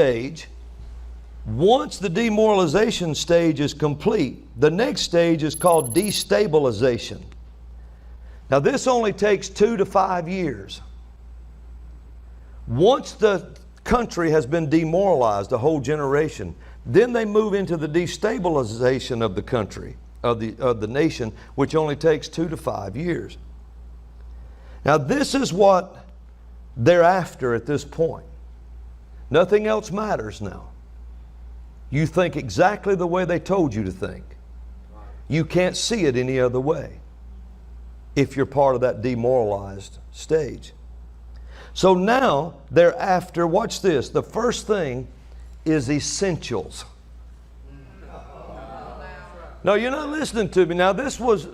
stage, once the demoralization stage is complete, the next stage is called destabilization. Now this only takes 2 to 5 years. Once the country has been demoralized, a whole generation, then they move into the destabilization of the country, of the nation, which only takes 2 to 5 years. Now this is what they're after at this point. Nothing else matters now. You think exactly the way they told you to think. You can't see it any other way if you're part of that demoralized stage. So now they're after, watch this, the first thing is essentials. No, you're not listening to me. Now this was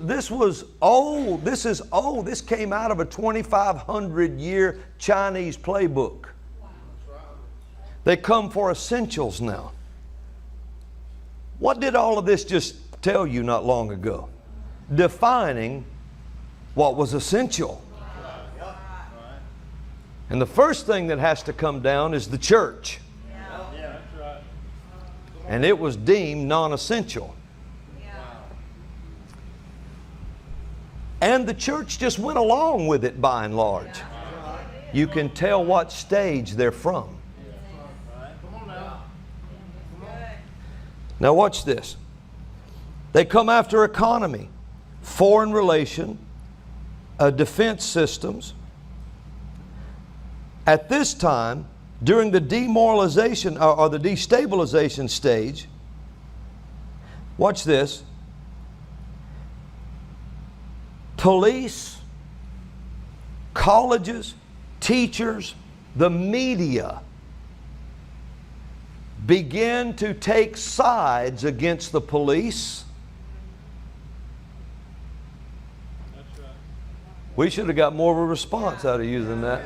old. This is old. This came out of a 2,500 year Chinese playbook. They come for essentials now. What did all of this just tell you not long ago? Defining what was essential. And the first thing that has to come down is the church. And it was deemed non-essential. And the church just went along with it by and large. You can tell what stage they're from. Now watch this. They come after economy, foreign relation, defense systems. At this time, during the demoralization or the destabilization stage, watch this. Police, colleges, teachers, the media begin to take sides against the police. That's right. We should have got more of a response out of you than that.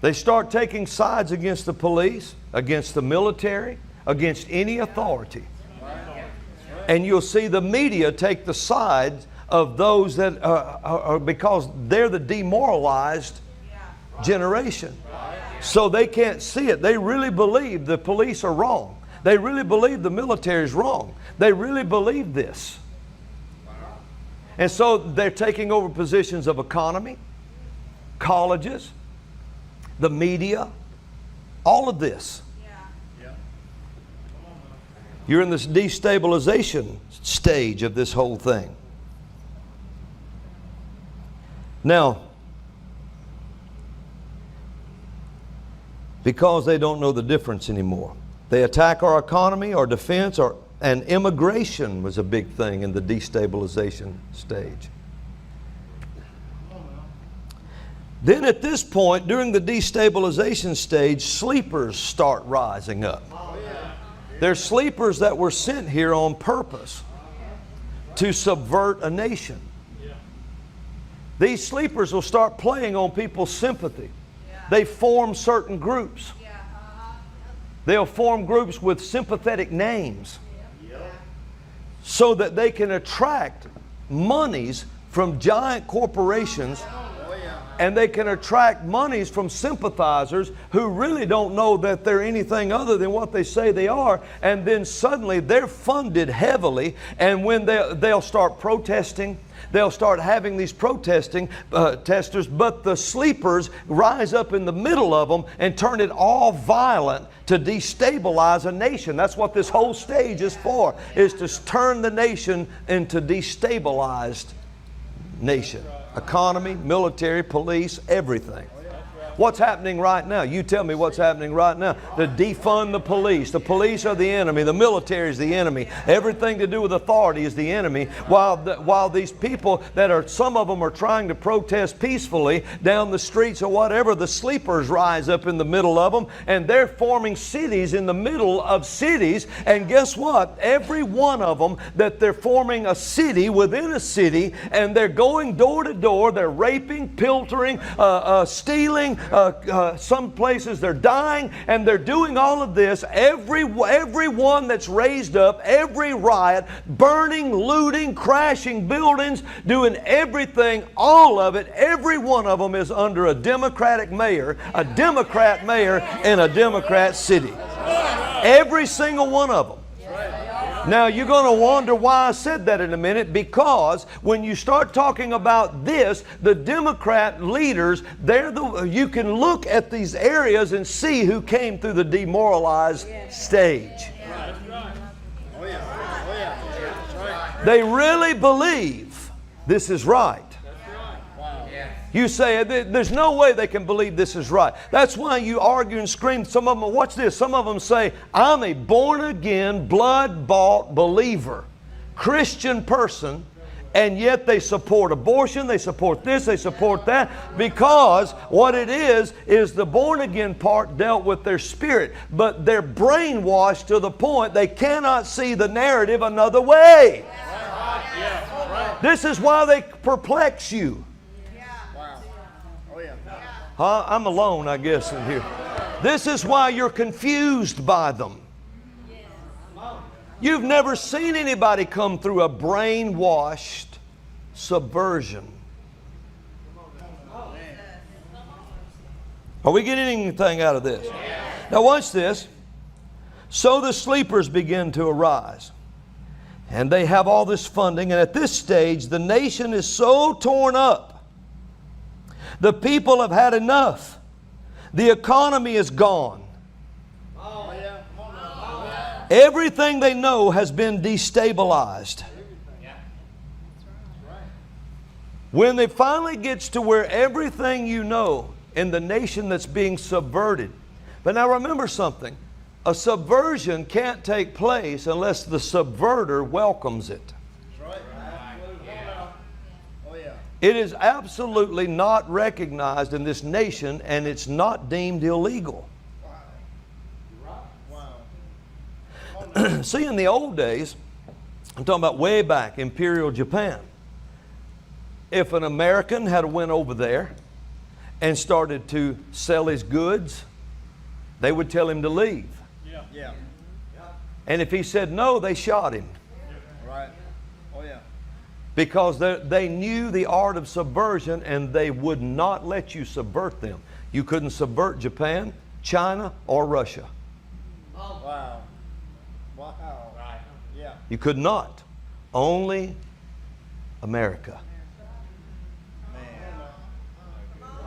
They start taking sides against the police, against the military, against any authority. And you'll see the media take the sides of those that are because they're the demoralized generation. So they can't see it. They really believe the police are wrong. They really believe the military is wrong. They really believe this. And so they're taking over positions of economy, colleges, the media, all of this. You're in this destabilization stage of this whole thing. Now, because they don't know the difference anymore, they attack our economy, our defense, and immigration was a big thing in the destabilization stage. Then at this point, during the destabilization stage, sleepers start rising up. There's sleepers that were sent here on purpose to subvert a nation. These sleepers will start playing on people's sympathy. They form certain groups. They'll form groups with sympathetic names so that they can attract monies from giant corporations, and they can attract monies from sympathizers who really don't know that they're anything other than what they say they are. And then suddenly they're funded heavily, and when they'll start protesting, they'll start having these protesters, but the sleepers rise up in the middle of them and turn it all violent to destabilize a nation. That's what this whole stage is for, is to turn the nation into destabilized nation. Economy, military, police, everything. What's happening right now? You tell me what's happening right now. To defund the police. The police are the enemy. The military is the enemy. Everything to do with authority is the enemy. While these people that are, some of them are trying to protest peacefully down the streets or whatever, the sleepers rise up in the middle of them, and they're forming cities in the middle of cities. And guess what? Every one of them that they're forming a city within a city, and they're going door to door. They're raping, pilfering, stealing, Some places they're dying, and they're doing all of this. Everyone that's raised up, every riot, burning, looting, crashing buildings, doing everything, all of it, every one of them is under a Democratic mayor, a Democrat mayor in a Democrat city. Every single one of them. Now you're going to wonder why I said that in a minute, because when you start talking about this, the Democrat leaders, you can look at these areas and see who came through the demoralized stage. They really believe this is right. You say, there's no way they can believe this is right. That's why you argue and scream. Some of them, watch this, some of them say, I'm a born-again, blood-bought believer, Christian person, and yet they support abortion, they support this, they support that, because what it is the born-again part dealt with their spirit, but they're brainwashed to the point they cannot see the narrative another way. This is why they perplex you. I'm alone, I guess, in here. This is why you're confused by them. You've never seen anybody come through a brainwashed subversion. Are we getting anything out of this? Now watch this. So the sleepers begin to arise. And they have all this funding. And at this stage, the nation is so torn up. The people have had enough. The economy is gone. Everything they know has been destabilized. When it finally gets to where everything you know in the nation that's being subverted. But now remember something. A subversion can't take place unless the subverter welcomes it. It is absolutely not recognized in this nation, and it's not deemed illegal. See, in the old days, I'm talking about way back, Imperial Japan. If an American had went over there and started to sell his goods, they would tell him to leave. Yeah. And if he said no, they shot him. Right. Oh yeah. Because they knew the art of subversion, and they would not let you subvert them. You couldn't subvert Japan, China, or Russia. Wow. Wow. Right. Yeah. You could not. Only America.